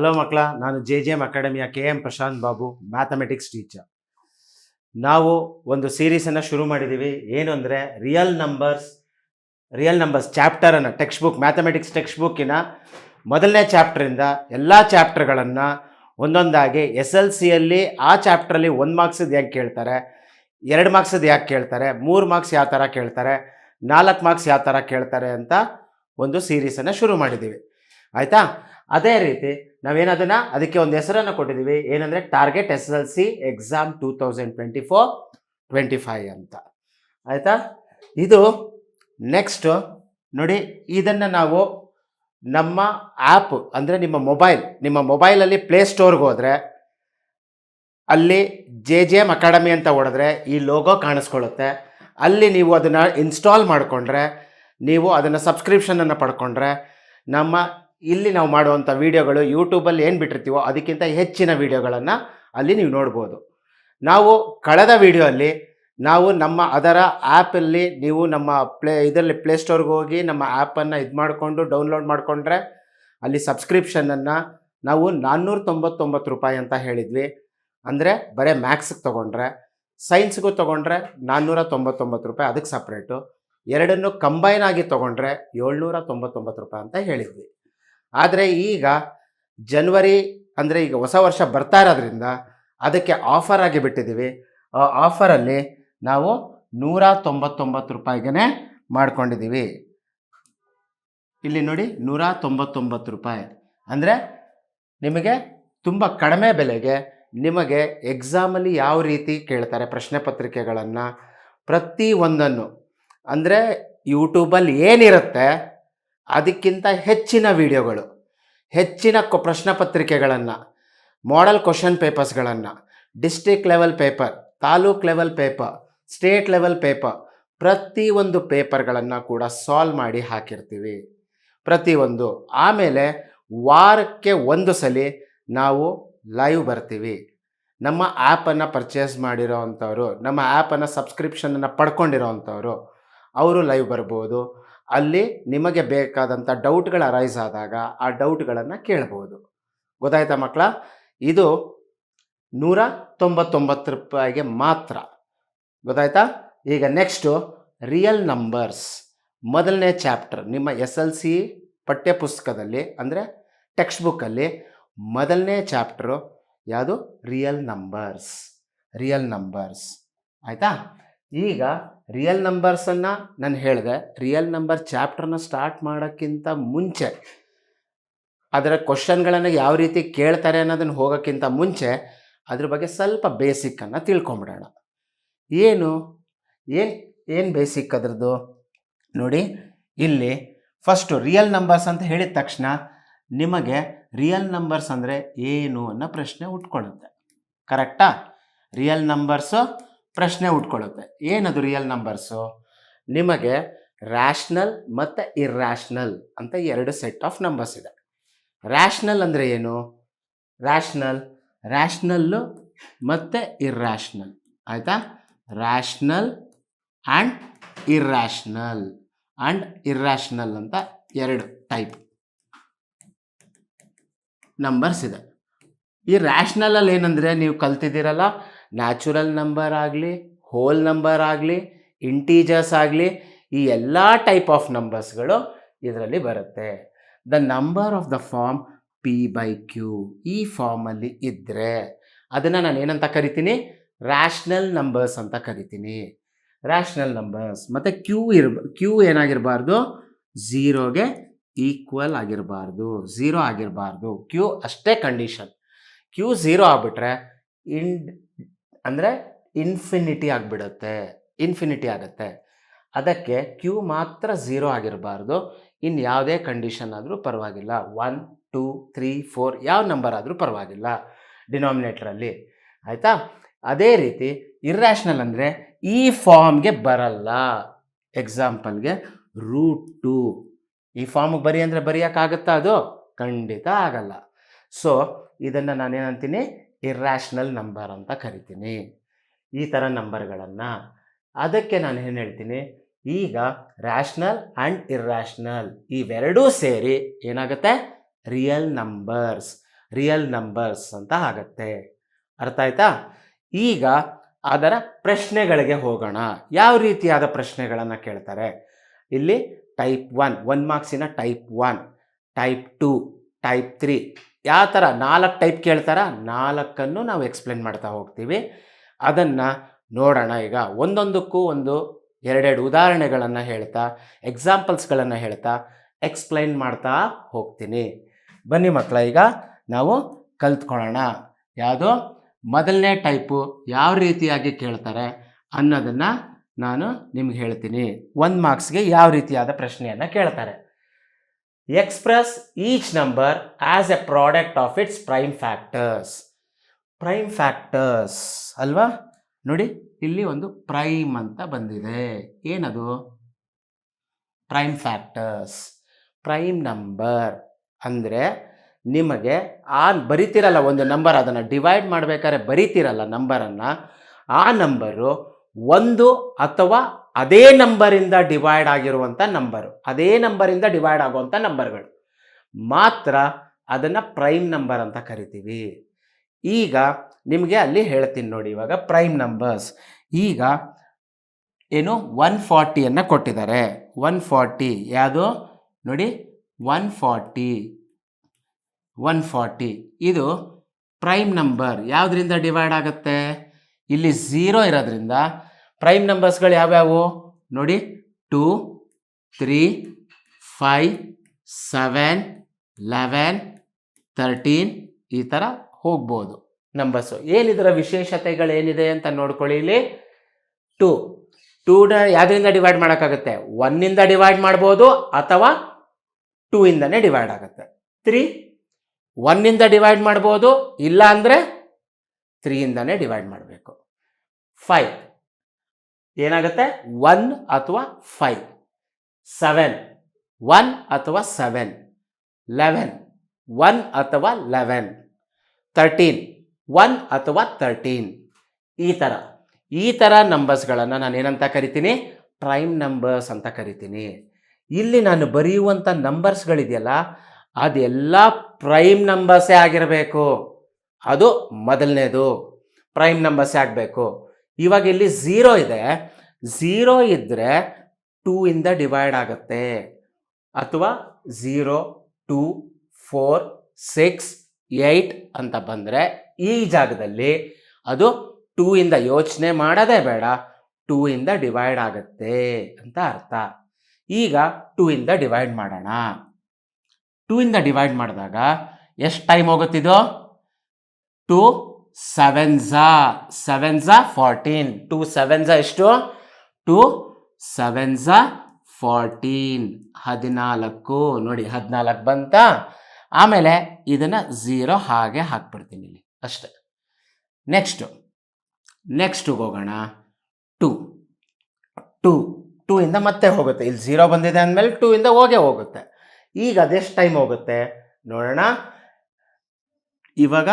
Hello ಮಕ್ಕಳ, ನಾನು JJM ಅಕಾಡೆಮಿಯ KM Prashanth Babu, mathematics teacher. ನಾವು ಒಂದು ಸೀರೀಸನ್ನು ಶುರು ಮಾಡಿದ್ದೀವಿ. ಏನು ಅಂದರೆ ರಿಯಲ್ ನಂಬರ್ಸ್ ಚಾಪ್ಟರನ್ನು ಮ್ಯಾಥಮೆಟಿಕ್ಸ್ ಟೆಕ್ಸ್ಟ್ ಬುಕ್ಕಿನ ಮೊದಲನೇ ಚಾಪ್ಟರಿಂದ ಎಲ್ಲ ಚಾಪ್ಟರ್ಗಳನ್ನು ಒಂದೊಂದಾಗಿ SLCಯಲ್ಲಿ ಆ ಚಾಪ್ಟ್ರಲ್ಲಿ 1 ಮಾರ್ಕ್ಸದ್ದು ಯಾಕೆ ಕೇಳ್ತಾರೆ, 2 ಮಾರ್ಕ್ಸದ್ದು ಯಾಕೆ ಕೇಳ್ತಾರೆ, 3 ಮಾರ್ಕ್ಸ್ ಯಾವ ಥರ ಕೇಳ್ತಾರೆ, 4 ಮಾರ್ಕ್ಸ್ ಯಾವ ಥರ ಕೇಳ್ತಾರೆ ಅಂತ ಒಂದು ಸೀರೀಸನ್ನು ಶುರು ಮಾಡಿದ್ದೀವಿ. ಆಯಿತಾ? ಅದೇ ರೀತಿ ಅದಕ್ಕೆ ಒಂದು ಹೆಸರನ್ನು ಕೊಟ್ಟಿದ್ದೀವಿ. ಏನಂದರೆ ಟಾರ್ಗೆಟ್ SLC ಎಕ್ಸಾಮ್ 2024-25 ಅಂತ. ಆಯಿತಾ? ಇದು ನೆಕ್ಸ್ಟು ನೋಡಿ, ಇದನ್ನು ನಾವು ನಮ್ಮ ಆ್ಯಪ್ ಅಂದರೆ ನಿಮ್ಮ ಮೊಬೈಲಲ್ಲಿ ಪ್ಲೇಸ್ಟೋರ್ಗೆ ಹೋದರೆ ಅಲ್ಲಿ JJM ಅಕಾಡೆಮಿ ಅಂತ ಹೊಡೆದ್ರೆ ಈ ಲೋಗೋ ಕಾಣಿಸ್ಕೊಳ್ಳುತ್ತೆ. ಅಲ್ಲಿ ನೀವು ಅದನ್ನು ಇನ್ಸ್ಟಾಲ್ ಮಾಡಿಕೊಂಡ್ರೆ, ನೀವು ಅದನ್ನು ಸಬ್ಸ್ಕ್ರಿಪ್ಷನನ್ನು ಪಡ್ಕೊಂಡ್ರೆ ಇಲ್ಲಿ ನಾವು ಮಾಡುವಂಥ ವೀಡಿಯೋಗಳು ಯೂಟ್ಯೂಬಲ್ಲಿ ಏನು ಬಿಟ್ಟಿರ್ತೀವೋ ಅದಕ್ಕಿಂತ ಹೆಚ್ಚಿನ ವೀಡಿಯೋಗಳನ್ನು ಅಲ್ಲಿ ನೀವು ನೋಡ್ಬೋದು. ನಾವು ಕಳೆದ ವೀಡಿಯೋಲ್ಲಿ ಅದರ ಆ್ಯಪಲ್ಲಿ ನೀವು ನಮ್ಮ ಇದರಲ್ಲಿ ಪ್ಲೇಸ್ಟೋರ್ಗೆ ಹೋಗಿ ನಮ್ಮ ಆ್ಯಪನ್ನು ಮಾಡಿಕೊಂಡು ಡೌನ್ಲೋಡ್ ಮಾಡಿಕೊಂಡ್ರೆ ಅಲ್ಲಿ ಸಬ್ಸ್ಕ್ರಿಪ್ಷನನ್ನು ನಾವು 499 ರೂಪಾಯಿ ಅಂತ ಹೇಳಿದ್ವಿ. ಅಂದರೆ ಬರೀ ಮ್ಯಾಥ್ಸಿಗೆ ತೊಗೊಂಡ್ರೆ, ಸೈನ್ಸ್ಗೂ ತೊಗೊಂಡ್ರೆ 499 ರೂಪಾಯಿ, ಅದಕ್ಕೆ ಸಪ್ರೇಟು. ಎರಡನ್ನು ಕಂಬೈನ್ ಆಗಿ ತೊಗೊಂಡ್ರೆ 799 ರೂಪಾಯಿ ಅಂತ ಹೇಳಿದ್ವಿ. ಆದರೆ ಈಗ ಜನವರಿ ಅಂದರೆ ಈಗ ಹೊಸ ವರ್ಷ ಬರ್ತಾ ಇರೋದ್ರಿಂದ ಅದಕ್ಕೆ ಆಫರ್ ಆಗಿ ಬಿಟ್ಟಿದ್ದೀವಿ. ಆ ಆಫರಲ್ಲಿ ನಾವು 199 ರೂಪಾಯಿಗೆ ಮಾಡ್ಕೊಂಡಿದ್ದೀವಿ. ಇಲ್ಲಿ ನೋಡಿ, 199 ರೂಪಾಯಿ ಅಂದರೆ ನಿಮಗೆ ತುಂಬ ಕಡಿಮೆ ಬೆಲೆಗೆ ನಿಮಗೆ ಎಕ್ಸಾಮಲ್ಲಿ ಯಾವ ರೀತಿ ಕೇಳ್ತಾರೆ ಪ್ರಶ್ನೆ ಪತ್ರಿಕೆಗಳನ್ನು ಪ್ರತಿಯೊಂದನ್ನು, ಅಂದರೆ ಯೂಟ್ಯೂಬಲ್ಲಿ ಏನಿರುತ್ತೆ ಅದಕ್ಕಿಂತ ಹೆಚ್ಚಿನ ವೀಡಿಯೋಗಳು, ಹೆಚ್ಚಿನ ಪ್ರಶ್ನೆ ಪತ್ರಿಕೆಗಳನ್ನು, ಮಾಡೆಲ್ ಕ್ವಶನ್ ಪೇಪರ್ಸ್ಗಳನ್ನು, district level paper, taluk level paper, state level paper, ಪ್ರತಿಯೊಂದು ಪೇಪರ್ಗಳನ್ನು ಕೂಡ ಸಾಲ್ವ್ ಮಾಡಿ ಹಾಕಿರ್ತೀವಿ ಪ್ರತಿಯೊಂದು. ಆಮೇಲೆ ವಾರಕ್ಕೆ ಒಂದು ಸಲ ನಾವು ಲೈವ್ ಬರ್ತೀವಿ. ನಮ್ಮ ಆ್ಯಪನ್ನು ಪರ್ಚೇಸ್ ಮಾಡಿರೋ ಅಂಥವ್ರು, ನಮ್ಮ ಆ್ಯಪನ್ನು ಸಬ್ಸ್ಕ್ರಿಪ್ಷನನ್ನು ಪಡ್ಕೊಂಡಿರೋ ಅಂಥವ್ರು ಅವರು ಲೈವ್ ಬರ್ಬೋದು. ಅಲ್ಲಿ ನಿಮಗೆ ಬೇಕಾದಂಥ ಡೌಟ್ಗಳು ಅರೈಸ್ ಆದಾಗ ಆ ಡೌಟ್ಗಳನ್ನು ಕೇಳ್ಬೋದು. ಗೊತ್ತಾಯ್ತಾ ಮಕ್ಕಳ? ಇದು 199 ರೂಪಾಯಿಗೆ ಮಾತ್ರ. ಗೊತ್ತಾಯ್ತಾ? ಈಗ ನೆಕ್ಸ್ಟು ರಿಯಲ್ ನಂಬರ್ಸ್ ಮೊದಲನೇ ಚಾಪ್ಟರ್ ನಿಮ್ಮ SLC ಪಠ್ಯಪುಸ್ತಕದಲ್ಲಿ ಅಂದರೆ ಟೆಕ್ಸ್ಟ್ ಬುಕ್ಕಲ್ಲಿ ಮೊದಲನೇ ಚಾಪ್ಟರು ಯಾವುದು? Real numbers. ಆಯಿತಾ? ಈಗ ರಿಯಲ್ ನಂಬರ್ಸನ್ನು ನಾನು ಹೇಳಿದೆ. ರಿಯಲ್ ನಂಬರ್ ಚಾಪ್ಟರ್ನ ಸ್ಟಾರ್ಟ್ ಮಾಡೋಕ್ಕಿಂತ ಮುಂಚೆ, ಅದರ ಕ್ವಶನ್ಗಳನ್ನು ಯಾವ ರೀತಿ ಕೇಳ್ತಾರೆ ಅನ್ನೋದನ್ನು ಹೋಗೋಕ್ಕಿಂತ ಮುಂಚೆ ಅದ್ರ ಬಗ್ಗೆ ಸ್ವಲ್ಪ ಬೇಸಿಕ್ಕನ್ನು ತಿಳ್ಕೊಂಬಿಡೋಣ. ಏನು ಬೇಸಿಕ್ ಅದರದ್ದು ನೋಡಿ. ಇಲ್ಲಿ ಫಸ್ಟು ರಿಯಲ್ ನಂಬರ್ಸ್ ಅಂತ ಹೇಳಿದ ತಕ್ಷಣ ನಿಮಗೆ ರಿಯಲ್ ನಂಬರ್ಸ್ ಅಂದರೆ ಏನು ಅನ್ನೋ ಪ್ರಶ್ನೆ ಹುಟ್ಕೊಳ್ಳುತ್ತೆ. ಕರೆಕ್ಟಾ? ರಿಯಲ್ ನಂಬರ್ಸು ಪ್ರಶ್ನೆ ಹುಟ್ಕೊಳ್ಳುತ್ತೆ. ಏನದು ರಿಯಲ್ ನಂಬರ್ಸು? ನಿಮಗೆ ರ್ಯಾಷ್ನಲ್ ಮತ್ತು ಇರ್ರ್ಯಾಷ್ನಲ್ ಅಂತ 2 ಸೆಟ್ ಆಫ್ ನಂಬರ್ಸ್ ಇದೆ. ರ್ಯಾಷ್ನಲ್ ಅಂದರೆ ಏನು? ರ್ಯಾಷ್ನಲ್ಲು ಮತ್ತು ಇರ್ರ್ಯಾಷ್ನಲ್. ಆಯಿತಾ? ರ್ಯಾಷ್ನಲ್ ಆ್ಯಂಡ್ ಇರ್ರ್ಯಾಷ್ನಲ್ ಅಂತ 2 ಟೈಪ್ ನಂಬರ್ಸ್ ಇದೆ. ಈ ರ್ಯಾಷ್ನಲಲ್ಲಿ ಏನಂದರೆ ನೀವು ಕಲ್ತಿದ್ದೀರಲ್ಲ, ನ್ಯಾಚುರಲ್ ನಂಬರ್ ಆಗಲಿ, ಹೋಲ್ ನಂಬರ್ ಆಗಲಿ, ಇಂಟೀಜರ್ಸ್ ಆಗಲಿ, ಈ ಎಲ್ಲ ಟೈಪ್ ಆಫ್ ನಂಬರ್ಸ್ಗಳು ಇದರಲ್ಲಿ ಬರುತ್ತೆ. The number of the form P/Q ಈ ಫಾರ್ಮಲ್ಲಿ ಇದ್ದರೆ ಅದನ್ನು ನಾನು ಏನಂತ ಕರಿತೀನಿ? ರ್ಯಾಷ್ನಲ್ ನಂಬರ್ಸ್ ಅಂತ ಕರಿತೀನಿ. Rational numbers. ಮತ್ತು ಕ್ಯೂ ಏನಾಗಿರಬಾರ್ದು? 0ಗೆ ಈಕ್ವಲ್ ಆಗಿರಬಾರ್ದು, 0 ಆಗಿರಬಾರ್ದು. ಕ್ಯೂ ಅಷ್ಟೇ ಕಂಡೀಷನ್. ಕ್ಯೂ 0 ಆಗಿಬಿಟ್ರೆ ಅಂದರೆ ಇನ್ಫಿನಿಟಿ ಆಗುತ್ತೆ. ಅದಕ್ಕೆ ಕ್ಯೂ ಮಾತ್ರ 0 ಆಗಿರಬಾರ್ದು. ಇನ್ನು ಯಾವುದೇ ಕಂಡೀಷನ್ ಆದರೂ ಪರವಾಗಿಲ್ಲ, 1, 2, 3, 4 ಯಾವ ನಂಬರ್ ಆದರೂ ಪರವಾಗಿಲ್ಲ ಡಿನಾಮಿನೇಟ್ರಲ್ಲಿ. ಆಯಿತಾ? ಅದೇ ರೀತಿ ಇರ್ರ್ಯಾಷ್ನಲ್ ಅಂದರೆ ಈ ಫಾರ್ಮ್ಗೆ ಬರಲ್ಲ. ಎಕ್ಸಾಂಪಲ್ಗೆ √2 ಈ ಫಾರ್ಮಿಗೆ ಬರಿ ಅಂದರೆ ಬರೆಯೋಕ್ಕಾಗುತ್ತಾ? ಅದು ಖಂಡಿತ ಆಗಲ್ಲ. ಸೊ ಇದನ್ನು ನಾನೇನಂತೀನಿ? ಇರ್ರ್ಯಾಷ್ನಲ್ ನಂಬರ್ ಅಂತ ಕರಿತೀನಿ, ಈ ಥರ ನಂಬರ್ಗಳನ್ನು. ಅದಕ್ಕೆ ನಾನು ಏನು ಹೇಳ್ತೀನಿ, ಈಗ ರ್ಯಾಷ್ನಲ್ ಆ್ಯಂಡ್ ಇರ್ರ್ಯಾಷ್ನಲ್ ಇವೆರಡೂ ಸೇರಿ ಏನಾಗುತ್ತೆ? Real numbers. ರಿಯಲ್ ನಂಬರ್ಸ್ ಅಂತ ಆಗುತ್ತೆ. ಅರ್ಥ ಆಯ್ತಾ? ಈಗ ಅದರ ಪ್ರಶ್ನೆಗಳಿಗೆ ಹೋಗೋಣ. ಯಾವ ರೀತಿಯಾದ ಪ್ರಶ್ನೆಗಳನ್ನು ಕೇಳ್ತಾರೆ ಇಲ್ಲಿ? ಟೈಪ್ 1 ಮಾರ್ಕ್ಸಿನ ಟೈಪ್ 1, ಟೈಪ್ 2, ಟೈಪ್ 3 ಯಾವ ಥರ 4 ಟೈಪ್ ಕೇಳ್ತಾರ. 4 ನಾವು ಎಕ್ಸ್ಪ್ಲೇನ್ ಮಾಡ್ತಾ ಹೋಗ್ತೀವಿ. ಅದನ್ನು ನೋಡೋಣ. ಈಗ ಒಂದೊಂದಕ್ಕೂ ಒಂದು ಎರಡೆರಡು ಉದಾಹರಣೆಗಳನ್ನು ಹೇಳ್ತಾ, ಎಕ್ಸಾಂಪಲ್ಸ್ಗಳನ್ನು ಹೇಳ್ತಾ ಎಕ್ಸ್ಪ್ಲೈನ್ ಮಾಡ್ತಾ ಹೋಗ್ತೀನಿ. ಬನ್ನಿ ಮಕ್ಕಳ, ಈಗ ನಾವು ಕಲ್ತ್ಕೊಳ್ಳೋಣ. ಯಾವುದು ಮೊದಲನೇ ಟೈಪು ಯಾವ ರೀತಿಯಾಗಿ ಕೇಳ್ತಾರೆ ಅನ್ನೋದನ್ನು ನಾನು ನಿಮ್ಗೆ ಹೇಳ್ತೀನಿ. 1 ಮಾರ್ಕ್ಸ್ಗೆ ಯಾವ ರೀತಿಯಾದ ಪ್ರಶ್ನೆಯನ್ನು ಕೇಳ್ತಾರೆ. Express each number as a product of its prime factors. Prime factors ಅಲ್ವಾ? ನೋಡಿ, ಇಲ್ಲಿ ಒಂದು ಪ್ರೈಮ್ ಅಂತ ಬಂದಿದೆ. ಏನದು? Prime factors. ಪ್ರೈಮ್ ನಂಬರ್ ಅಂದರೆ ನಿಮಗೆ ಬರಿತಿರಲ್ಲ ಒಂದು ನಂಬರ್, ಅದನ್ನು ಡಿವೈಡ್ ಮಾಡಬೇಕಾದ್ರೆ ಬರಿತಿರಲ್ಲ ನಂಬರನ್ನು. ಆ ನಂಬರು ಒಂದು ಅಥವಾ ಅದೇ ನಂಬರಿಂದ ಡಿವೈಡ್ ಆಗಿರುವಂಥ ನಂಬರು, ಅದೇ ನಂಬರಿಂದ ಡಿವೈಡ್ ಆಗುವಂಥ ನಂಬರ್ಗಳು ಮಾತ್ರ ಅದನ್ನು ಪ್ರೈಮ್ ನಂಬರ್ ಅಂತ ಕರಿತೀವಿ. ಈಗ ನಿಮಗೆ ಅಲ್ಲಿ ಹೇಳ್ತೀನಿ ನೋಡಿ. ಇವಾಗ ಪ್ರೈಮ್ ನಂಬರ್ಸ್, ಈಗ ಏನು 140 ಕೊಟ್ಟಿದ್ದಾರೆ. 140 ಯಾವುದು ನೋಡಿ? 140 ಇದು ಪ್ರೈಮ್ ನಂಬರ್. ಯಾವುದರಿಂದ ಡಿವೈಡ್ ಆಗುತ್ತೆ? ಇಲ್ಲಿ 0 ಇರೋದ್ರಿಂದ ಪ್ರೈಮ್ ನಂಬರ್ಸ್ಗಳು ಯಾವ್ಯಾವು ನೋಡಿ? 2, 3, 5, 7, 11, 13 ಈ ಥರ ಹೋಗ್ಬೋದು ನಂಬರ್ಸು. ಏನಿದರ ವಿಶೇಷತೆಗಳೇನಿದೆ ಅಂತ ನೋಡ್ಕೊಳ್ಳಿ. ಇಲ್ಲಿ 2ನ ಯಾವುದರಿಂದ ಡಿವೈಡ್ ಮಾಡೋಕ್ಕಾಗುತ್ತೆ? 1ಇಂದ ಡಿವೈಡ್ ಮಾಡ್ಬೋದು ಅಥವಾ 2ಇಂದನೇ ಡಿವೈಡ್ ಆಗುತ್ತೆ. 3 1ಇಂದ ಡಿವೈಡ್ ಮಾಡ್ಬೋದು, ಇಲ್ಲ ಅಂದರೆ 3ಇಂದನೇ ಡಿವೈಡ್ ಮಾಡಬೇಕು. 5 ಏನಾಗುತ್ತೆ? 1 ಅಥವಾ 5. 7 1 ಅಥವಾ 7. 11 1 ಅಥವಾ 11. 13 1 ಅಥವಾ 13. ಈ ಥರ ನಂಬರ್ಸ್ಗಳನ್ನು ನಾನು ಏನಂತ ಕರಿತೀನಿ? ಪ್ರೈಮ್ ನಂಬರ್ಸ್ ಅಂತ ಕರಿತೀನಿ. ಇಲ್ಲಿ ನಾನು ಬರೆಯುವಂಥ ನಂಬರ್ಸ್ಗಳಿದೆಯಲ್ಲ, ಅದೆಲ್ಲ ಪ್ರೈಮ್ ನಂಬರ್ಸೇ ಆಗಿರಬೇಕು. ಅದು ಮೊದಲನೇದು, ಪ್ರೈಮ್ ನಂಬರ್ಸೇ ಆಗಬೇಕು. ಇವಾಗ ಇಲ್ಲಿ 0 ಇದೆ. 0 ಇದ್ದರೆ 2ಇಂದ ಡಿವೈಡ್ ಆಗುತ್ತೆ. ಅಥವಾ 0, 2, 4, 6, 8 ಅಂತ ಬಂದರೆ ಈ ಜಾಗದಲ್ಲಿ ಅದು 2ಇಂದ ಯೋಚನೆ ಮಾಡೋದೇ ಬೇಡ, 2ಇಂದ ಡಿವೈಡ್ ಆಗುತ್ತೆ ಅಂತ ಅರ್ಥ. ಈಗ 2ಇಂದ ಡಿವೈಡ್ ಮಾಡೋಣ. 2ಇಂದ ಡಿವೈಡ್ ಮಾಡಿದಾಗ ಎಷ್ಟು ಟೈಮ್ ಹೋಗುತ್ತಿದ್ದು? 2 7s 14. 2 7s ಎಷ್ಟು? 2 7s 14. 14 ನೋಡಿ, 14 ಬಂತ. ಆಮೇಲೆ ಇದನ್ನು 0 ಹಾಗೆ ಹಾಕ್ಬಿಡ್ತೀನಿ ಇಲ್ಲಿ ಅಷ್ಟೆ. ನೆಕ್ಸ್ಟಿಗೆ ಹೋಗೋಣ. 2ಇಂದ ಮತ್ತೆ ಹೋಗುತ್ತೆ. ಇಲ್ಲಿ 0 ಬಂದಿದೆ ಅಂದಮೇಲೆ 2ಇಂದ ಹೋಗುತ್ತೆ. ಈಗ ಅದೆಷ್ಟು ಟೈಮ್ ಹೋಗುತ್ತೆ ನೋಡೋಣ. ಇವಾಗ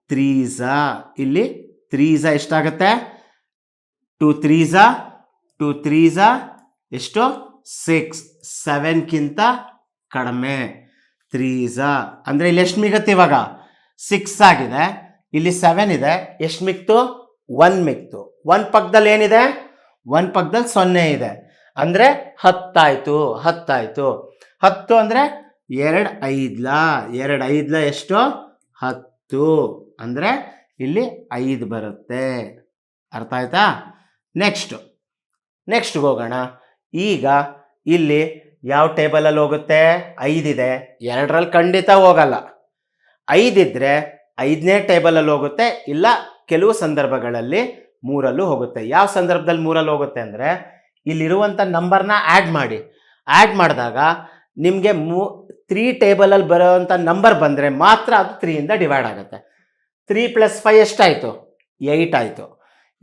3s, ಇಲ್ಲಿ 3s ಎಷ್ಟಾಗುತ್ತೆ? 2 3s ಎಷ್ಟು? 6. 7ಕ್ಕಿಂತ ಕಡಿಮೆ. 3s ಅಂದರೆ ಇಲ್ಲಿ ಎಷ್ಟು ಮಿಗುತ್ತೆ? ಇವಾಗ 6 ಆಗಿದೆ, ಇಲ್ಲಿ 7 ಇದೆ. ಎಷ್ಟು ಮಿಕ್ತು? 1 ಮಿಕ್ತು. 1 ಪಕ್ಕದಲ್ಲಿ ಏನಿದೆ? 1 ಪಕ್ಕದಲ್ಲಿ 0 ಇದೆ. ಅಂದರೆ 10 ಆಯಿತು. 10 ಅಂದರೆ 2 5 ಎಷ್ಟು? 10. ಅಂದರೆ ಇಲ್ಲಿ 5 ಬರುತ್ತೆ. ಅರ್ಥ ಆಯ್ತಾ? ನೆಕ್ಸ್ಟ್ಗೆ ಹೋಗೋಣ. ಈಗ ಇಲ್ಲಿ ಯಾವ ಟೇಬಲಲ್ಲಿ ಹೋಗುತ್ತೆ? 5 ಇದೆ. 2ರಲ್ಲಿ ಖಂಡಿತ ಹೋಗಲ್ಲ. 5 ಇದ್ದರೆ 5ನೇ ಟೇಬಲಲ್ಲಿ ಹೋಗುತ್ತೆ, ಇಲ್ಲ ಕೆಲವು ಸಂದರ್ಭಗಳಲ್ಲಿ 3ರಲ್ಲೂ ಹೋಗುತ್ತೆ. ಯಾವ ಸಂದರ್ಭದಲ್ಲಿ 3ರಲ್ಲಿ ಹೋಗುತ್ತೆ ಅಂದರೆ, ಇಲ್ಲಿರುವಂಥ ನಂಬರ್ನ ಆ್ಯಡ್ ಮಾಡಿದಾಗ ನಿಮಗೆ 3 ಟೇಬಲಲ್ಲಿ ಬರೋವಂಥ ನಂಬರ್ ಬಂದರೆ ಮಾತ್ರ ಅದು 3ಇಂದ ಡಿವೈಡ್ ಆಗುತ್ತೆ. 3 + 5 ಎಷ್ಟಾಯಿತು? 8 ಆಯಿತು.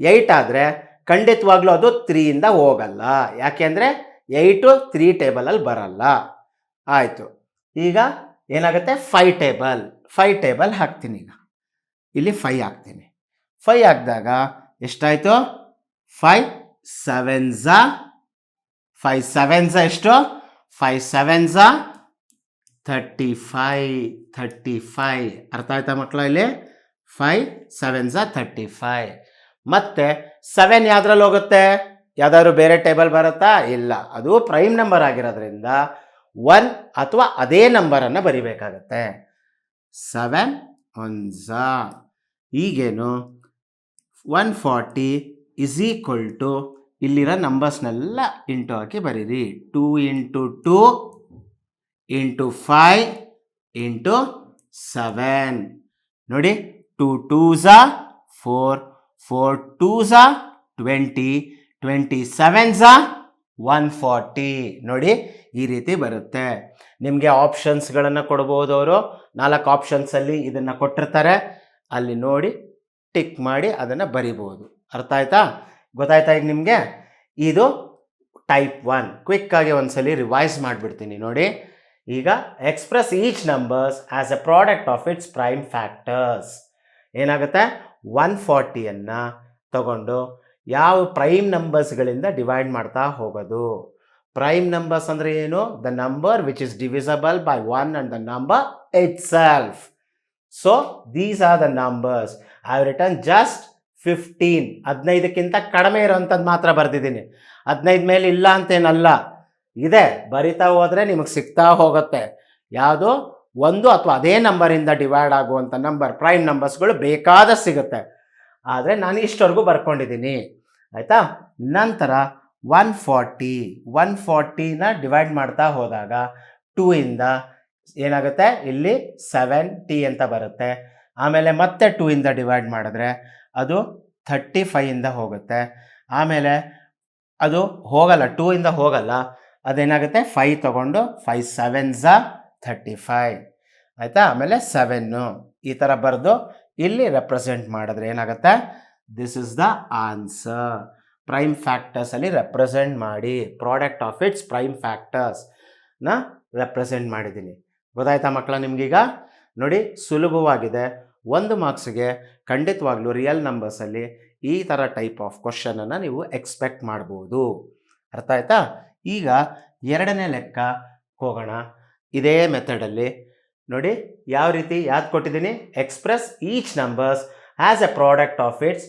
8 ಆದರೆ ಖಂಡಿತವಾಗ್ಲೂ ಅದು 3ಇಂದ ಹೋಗಲ್ಲ. ಯಾಕೆಂದರೆ 8 3 ಟೇಬಲಲ್ಲಿ ಬರಲ್ಲ. ಆಯಿತು. ಈಗ ಏನಾಗುತ್ತೆ? 5 ಟೇಬಲ್ ಹಾಕ್ತೀನಿ. ಈಗ ಇಲ್ಲಿ 5 ಹಾಕ್ತೀನಿ. 5 ಹಾಕಿದಾಗ ಎಷ್ಟಾಯಿತು? 5 7s ಎಷ್ಟು? 5 7s 35. 35. ಅರ್ಥ ಆಯ್ತಾ ಮಕ್ಕಳ? ಇಲ್ಲಿ 5 7s 35. ಮತ್ತೆ 7 ಯಾವ್ದ್ರಲ್ಲಿ ಹೋಗುತ್ತೆ? ಯಾವ್ದಾದ್ರು ಬೇರೆ ಟೇಬಲ್ ಬರುತ್ತಾ? ಇಲ್ಲ, ಅದು ಪ್ರೈಮ್ ನಂಬರ್ ಆಗಿರೋದ್ರಿಂದ 1 ಅಥವಾ ಅದೇ ನಂಬರನ್ನು ಬರಿಬೇಕಾಗತ್ತೆ. 7 1s. ಈಗೇನು 140 ಇಸ್ ಈಕ್ವಲ್ ಟು ಇಲ್ಲಿರೋ ನಂಬರ್ಸ್ನೆಲ್ಲ ಇಂಟು ಹಾಕಿ ಬರೀರಿ. 2 ಇಂಟು 2 ಇಂಟು 5 ಇಂಟು 7. ನೋಡಿ, 2 2s 4, 4 2s 20, 27s 140. ನೋಡಿ, ಈ ರೀತಿ ಬರುತ್ತೆ. ನಿಮಗೆ ಆಪ್ಷನ್ಸ್ಗಳನ್ನು ಕೊಡ್ಬೋದು ಅವರು. 4 ಆಪ್ಷನ್ಸಲ್ಲಿ ಇದನ್ನು ಕೊಟ್ಟಿರ್ತಾರೆ, ಅಲ್ಲಿ ನೋಡಿ ಟಿಕ್ ಮಾಡಿ ಅದನ್ನು ಬರಿಬೋದು. ಅರ್ಥ ಆಯ್ತಾ? ಗೊತ್ತಾಯ್ತಾ ಈಗ ನಿಮಗೆ? ಇದು ಟೈಪ್ 1. ಕ್ವಿಕ್ಕಾಗಿ ಒಂದ್ಸಲಿ ರಿವೈಸ್ ಮಾಡಿಬಿಡ್ತೀನಿ ನೋಡಿ. ಈಗ express each numbers as A product of its prime factors. ಏನಾಗುತ್ತೆ? 140ಯನ್ನು ತಗೊಂಡು ಯಾವ ಪ್ರೈಮ್ ನಂಬರ್ಸ್ಗಳಿಂದ ಡಿವೈಡ್ ಮಾಡ್ತಾ ಹೋಗೋದು. ಪ್ರೈಮ್ ನಂಬರ್ಸ್ ಅಂದರೆ ಏನು? The number which is divisible by 1 and the number itself. So these are the numbers. I have written just 15. 15ಕ್ಕಿಂತ ಕಡಿಮೆ ಇರೋವಂಥದ್ದು ಮಾತ್ರ ಬರೆದಿದ್ದೀನಿ. 15 ಮೇಲೆ ಇಲ್ಲ ಅಂತೇನಲ್ಲ, ಇದೆ. ಬರಿತಾ ಹೋದರೆ ನಿಮಗೆ ಸಿಗ್ತಾ ಹೋಗುತ್ತೆ. ಯಾವುದು? 1 ಅಥವಾ ಅದೇ ನಂಬರಿಂದ ಡಿವೈಡ್ ಆಗುವಂಥ ನಂಬರ್, ಪ್ರೈಮ್ ನಂಬರ್ಸ್ಗಳು ಬೇಕಾದ ಸಿಗುತ್ತೆ. ಆದರೆ ನಾನು ಇಷ್ಟವರೆಗೂ ಬರ್ಕೊಂಡಿದ್ದೀನಿ. ಆಯಿತಾ? ನಂತರ 140ನ ಡಿವೈಡ್ ಮಾಡ್ತಾ ಹೋದಾಗ 2 ಇಂದ ಏನಾಗುತ್ತೆ? ಇಲ್ಲಿ 70 ಅಂತ ಬರುತ್ತೆ. ಆಮೇಲೆ ಮತ್ತೆ 2 ಇಂದ ಡಿವೈಡ್ ಮಾಡಿದ್ರೆ ಅದು 35 ಇಂದ ಹೋಗುತ್ತೆ. ಆಮೇಲೆ ಅದು ಹೋಗಲ್ಲ, 2 ಇಂದ ಹೋಗಲ್ಲ, ಅದೇನಾಗುತ್ತೆ? 5 ತಗೊಂಡು 5 7s 35. ಆಯಿತಾ? ಆಮೇಲೆ 7 ಈ ಥರ ಬರೆದು ಇಲ್ಲಿ ರೆಪ್ರೆಸೆಂಟ್ ಮಾಡಿದ್ರೆ ಏನಾಗುತ್ತೆ? This is the answer. Prime ಫ್ಯಾಕ್ಟರ್ಸಲ್ಲಿ ರೆಪ್ರೆಸೆಂಟ್ ಮಾಡಿ, ಪ್ರಾಡಕ್ಟ್ ಆಫ್ ಇಟ್ಸ್ ಪ್ರೈಮ್ ಫ್ಯಾಕ್ಟರ್ಸ್ನ ರೆಪ್ರೆಸೆಂಟ್ ಮಾಡಿದ್ದೀನಿ. ಗೊತ್ತಾಯ್ತಾ ಮಕ್ಕಳ ನಿಮಗೀಗ? ನೋಡಿ, ಸುಲಭವಾಗಿದೆ. 1 ಮಾರ್ಕ್ಸ್ಗೆ ಖಂಡಿತವಾಗ್ಲೂ ರಿಯಲ್ ನಂಬರ್ಸಲ್ಲಿ ಈ ಥರ ಟೈಪ್ ಆಫ್ ಕ್ವಶನನ್ನು ನೀವು ಎಕ್ಸ್ಪೆಕ್ಟ್ ಮಾಡ್ಬೋದು. ಅರ್ಥ ಆಯ್ತಾ? ಈಗ 2ನೇ ಲೆಕ್ಕ ಹೋಗೋಣ. ಇದೇ ಮೆಥಡಲ್ಲಿ ನೋಡಿ ಯಾವ ರೀತಿ ಯಾವ್ದು ಕೊಟ್ಟಿದ್ದೀನಿ? Express each numbers as A product of its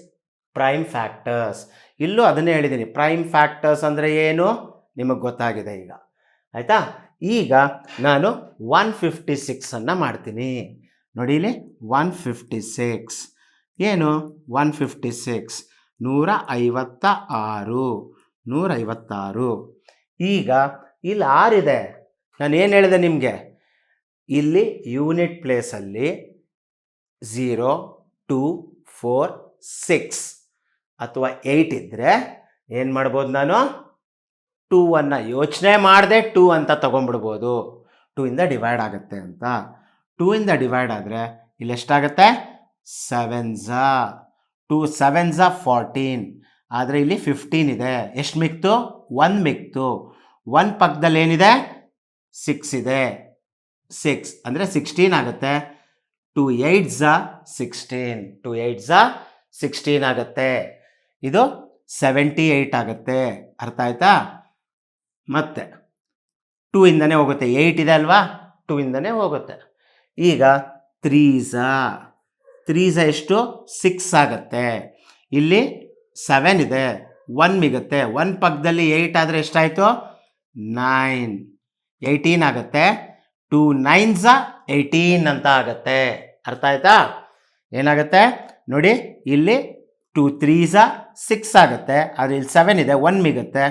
prime factors. ಇಲ್ಲೂ ಅದನ್ನೇ ಹೇಳಿದ್ದೀನಿ. ಪ್ರೈಮ್ ಫ್ಯಾಕ್ಟರ್ಸ್ ಅಂದರೆ ಏನು ನಿಮಗೆ ಗೊತ್ತಾಗಿದೆ ಈಗ. ಆಯಿತಾ? ಈಗ ನಾನು 156ಅನ್ನು ಮಾಡ್ತೀನಿ. ನೋಡಿ ಇಲ್ಲಿ 156 ಏನು? 156 156. ಈಗ ಇಲ್ಲಿ 6 ಇದೆ. ನಾನು ಏನು ಹೇಳಿದೆ ನಿಮಗೆ? ಇಲ್ಲಿ ಯೂನಿಟ್ ಪ್ಲೇಸಲ್ಲಿ 0 2 4 6 ಅಥವಾ 8 ಇದ್ದರೆ ಏನು ಮಾಡ್ಬೋದು? ನಾನು 2 ಯೋಚನೆ ಮಾಡದೆ 2 ಅಂತ ತೊಗೊಂಡ್ಬಿಡ್ಬೋದು. 2 ಇಂದ ಡಿವೈಡ್ ಆಗುತ್ತೆ ಅಂತ. 2 ಇಂದ ಡಿವೈಡ್ ಆದರೆ ಇಲ್ಲಿ ಎಷ್ಟಾಗುತ್ತೆ? 7s. 2 7s 14. ಆದರೆ ಇಲ್ಲಿ 15 ಇದೆ. ಎಷ್ಟು ಮಿಕ್ತು? 1 ಮಿಕ್ತು. 1 ಪಕ್ಕದಲ್ಲಿ ಏನಿದೆ? 6 ಇದೆ. 6 ಅಂದರೆ 16 ಆಗುತ್ತೆ. 2 8s 16. 2 8s 16 ಆಗುತ್ತೆ. ಇದು 78 ಆಗುತ್ತೆ. ಅರ್ಥ ಆಯ್ತಾ? ಮತ್ತೆ 2 ಇಂದನೇ ಹೋಗುತ್ತೆ. 8 ಇದೆ ಅಲ್ವಾ? 2 ಇಂದನೇ ಹೋಗುತ್ತೆ. ಈಗ 3s ಎಷ್ಟು? 6 ಆಗುತ್ತೆ. ಇಲ್ಲಿ 7 ಇದೆ, 1 ಮಿಗುತ್ತೆ. 1 ಪಕ್ಕದಲ್ಲಿ 8 ಆದರೆ ಎಷ್ಟಾಯಿತು? 9. 18 ಆಗುತ್ತೆ. 2 9s 18 ಅಂತ ಆಗುತ್ತೆ. ಅರ್ಥ ಆಯ್ತಾ? ಏನಾಗುತ್ತೆ ನೋಡಿ, ಇಲ್ಲಿ 2 3s 6 ಆಗುತ್ತೆ. ಆದರೆ ಇಲ್ಲಿ 7 ಇದೆ, 1 ಮಿಗುತ್ತೆ.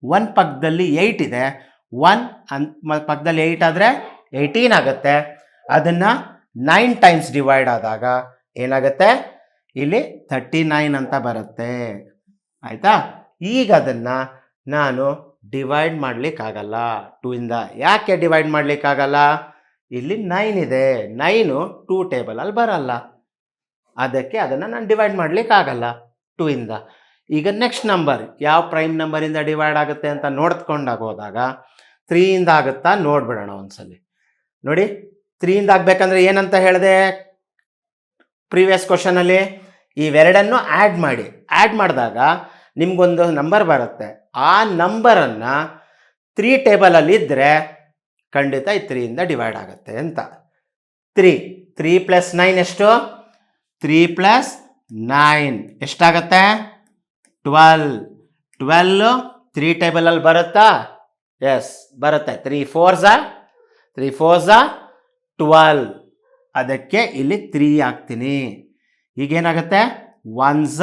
1 ಪಕ್ಕದಲ್ಲಿ 8 ಇದೆ, 1 ಪಕ್ಕದಲ್ಲಿ 8 ಆದರೆ 18 ಆಗುತ್ತೆ. ಅದನ್ನು 9 ಟೈಮ್ಸ್ ಡಿವೈಡ್ ಆದಾಗ ಏನಾಗುತ್ತೆ? ಇಲ್ಲಿ 39 ಅಂತ ಬರುತ್ತೆ. ಆಯಿತಾ? ಈಗ ಅದನ್ನು ನಾನು ಡಿವೈಡ್ ಮಾಡಲಿಕ್ಕಾಗಲ್ಲ 2 ಇಂದ. ಯಾಕೆ ಡಿವೈಡ್ ಮಾಡಲಿಕ್ಕಾಗಲ್ಲ? ಇಲ್ಲಿ 9 ಇದೆ. 9 2 ಟೇಬಲಲ್ಲಿ ಬರಲ್ಲ, ಅದಕ್ಕೆ ಅದನ್ನು ನಾನು ಡಿವೈಡ್ ಮಾಡಲಿಕ್ಕಾಗಲ್ಲ 2 ಇಂದ. ಈಗ ನೆಕ್ಸ್ಟ್ ನಂಬರ್ ಯಾವ ಪ್ರೈಮ್ ನಂಬರಿಂದ ಡಿವೈಡ್ ಆಗುತ್ತೆ ಅಂತ ನೋಡ್ಕೊಂಡಾಗ ಹೋದಾಗ 3 ಇಂದ ಆಗುತ್ತಾ ನೋಡ್ಬಿಡೋಣ ಒಂದ್ಸಲಿ. ನೋಡಿ, 3 ಇಂದ ಆಗಬೇಕಂದ್ರೆ ಏನಂತ ಹೇಳಿದೆ ಪ್ರೀವಿಯಸ್ ಕ್ವಶನಲ್ಲಿ? ಇವೆರಡನ್ನು ಆ್ಯಡ್ ಮಾಡಿ. ಆ್ಯಡ್ ಮಾಡಿದಾಗ ನಿಮಗೊಂದು ನಂಬರ್ ಬರುತ್ತೆ. ಆ ನಂಬರನ್ನು 3 ಟೇಬಲಲ್ಲಿ ಇದ್ದರೆ ಖಂಡಿತ ಈ 3 ಇಂದ ಡಿವೈಡ್ ಆಗುತ್ತೆ ಅಂತ. 3 3 ಪ್ಲಸ್ 9 ಎಷ್ಟು? 3 ಪ್ಲಸ್ 9 ಎಷ್ಟಾಗತ್ತೆ? 12 12 3 ಟೇಬಲಲ್ಲಿ ಬರುತ್ತಾ? ಎಸ್ ಬರುತ್ತೆ. 3 4s 12. ಅದಕ್ಕೆ ಇಲ್ಲಿ 3 ಹಾಕ್ತೀನಿ. ಈಗೇನಾಗುತ್ತೆ? 1s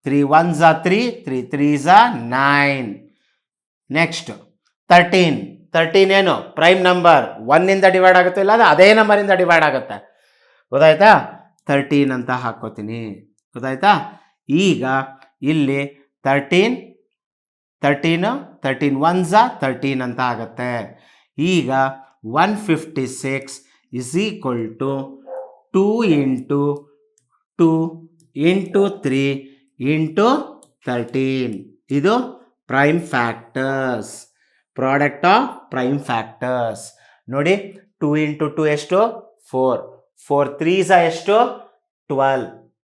3 1s 3 3 3s 9. ನೆಕ್ಸ್ಟ್ 13 ಏನು? Prime number. 1ಇಂದ ಡಿವೈಡ್ ಆಗುತ್ತೆ, ಇಲ್ಲ ಅದೇ ನಂಬರಿಂದ ಡಿವೈಡ್ ಆಗುತ್ತೆ. ಗೊತ್ತಾಯ್ತಾ? 13 ಅಂತ ಹಾಕ್ಕೋತೀನಿ. ಗೊತ್ತಾಯ್ತಾ? ಈಗ ಇಲ್ಲಿ 13 1s 13 ಅಂತ ಆಗುತ್ತೆ. ಈಗ 156 is equal to 2 into 2 into 3 into 13. ಇದು prime factors, product of prime factors. ನೋಡಿ 2 into 2 ಎಷ್ಟು? 4 4 3s ಎಷ್ಟು? 12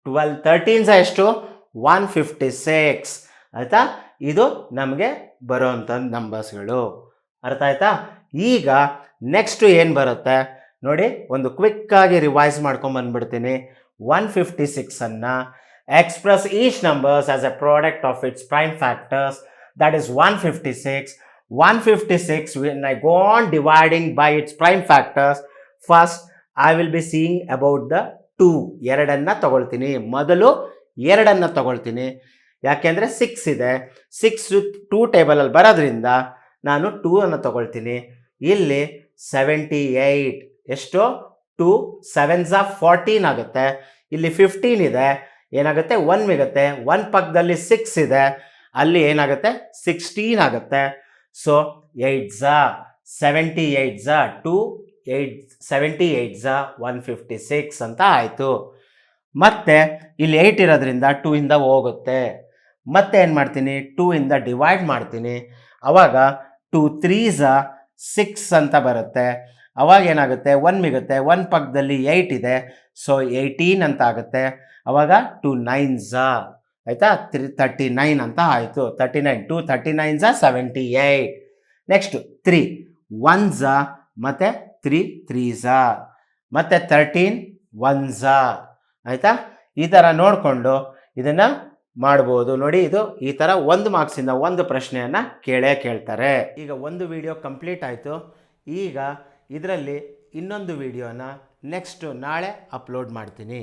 12 13s ಎಷ್ಟು? 156. ಆಯಿತಾ? ಇದು ನಮಗೆ ಬರೋವಂಥ ನಂಬರ್ಸ್ಗಳು. ಅರ್ಥ ಆಯ್ತಾ? ಈಗ ನೆಕ್ಸ್ಟ್ ಏನು ಬರುತ್ತೆ ನೋಡಿ, ಒಂದು ಕ್ವಿಕ್ಕಾಗಿ ರಿವೈಸ್ ಮಾಡ್ಕೊಂಬಂದ್ಬಿಡ್ತೀನಿ. 156 express each numbers as a product of its prime factors, that is 156. 156 when I go on dividing by its prime factors, first I will be seeing about the 2. ಎರಡನ್ನ ತಗೊಳ್ತೀನಿ. ಮೊದಲು ಎರಡನ್ನ ತಗೊಳ್ತೀನಿ. ಯಾಕೆಂದರೆ 6 ಇದೆ. 6 2 ಟೇಬಲಲ್ಲಿ ಬರೋದ್ರಿಂದ ನಾನು 2 ಅನ್ನು ತಗೊಳ್ತೀನಿ. ಇಲ್ಲಿ 78 ಎಷ್ಟು? 2 7s 14 ಆಗುತ್ತೆ. ಇಲ್ಲಿ 15 ಇದೆ, ಏನಾಗುತ್ತೆ? 1 ಮಿಗುತ್ತೆ. 1 ಪಕ್ಕದಲ್ಲಿ 6 ಇದೆ, ಅಲ್ಲಿ ಏನಾಗುತ್ತೆ? 16 ಆಗುತ್ತೆ. ಸೊ 8s 78s 2 8 78s 156 ಅಂತ ಆಯಿತು. ಮತ್ತೆ ಇಲ್ಲಿ 8 ಇರೋದ್ರಿಂದ 2 ಇಂದ ಹೋಗುತ್ತೆ. ಮತ್ತೆ ಏನು ಮಾಡ್ತೀನಿ? 2 ಇಂದ ಡಿವೈಡ್ ಮಾಡ್ತೀನಿ. ಅವಾಗ 2 3s 6 ಅಂತ ಬರುತ್ತೆ. ಅವಾಗ ಏನಾಗುತ್ತೆ? 1 ಮಿಗುತ್ತೆ. 1 ಪಕ್ಕದಲ್ಲಿ 8 ಇದೆ, ಸೊ 18 ಅಂತ ಆಗುತ್ತೆ. ಅವಾಗ 2 9s ಆಯಿತಾ? 39 ಅಂತ ಆಯಿತು. 39 2 39s 78. ನೆಕ್ಸ್ಟ್ 3 1s ಮತ್ತು 3 3s ಮತ್ತು 13 1s ಆಯಿತಾ? ಈ ಥರ ನೋಡಿಕೊಂಡು ಇದನ್ನು ಮಾಡ್ಬೋದು. ನೋಡಿ, ಇದು ಈ ಥರ 1 ಮಾರ್ಕ್ಸಿಂದ ಒಂದು ಪ್ರಶ್ನೆಯನ್ನು ಕೇಳ್ತಾರೆ. ಈಗ ಒಂದು ವಿಡಿಯೋ ಕಂಪ್ಲೀಟ್ ಆಯಿತು. ಈಗ ಇದರಲ್ಲಿ ಇನ್ನೊಂದು ವಿಡಿಯೋನ ನೆಕ್ಸ್ಟ್ ನಾಳೆ ಅಪ್ಲೋಡ್ ಮಾಡ್ತೀನಿ.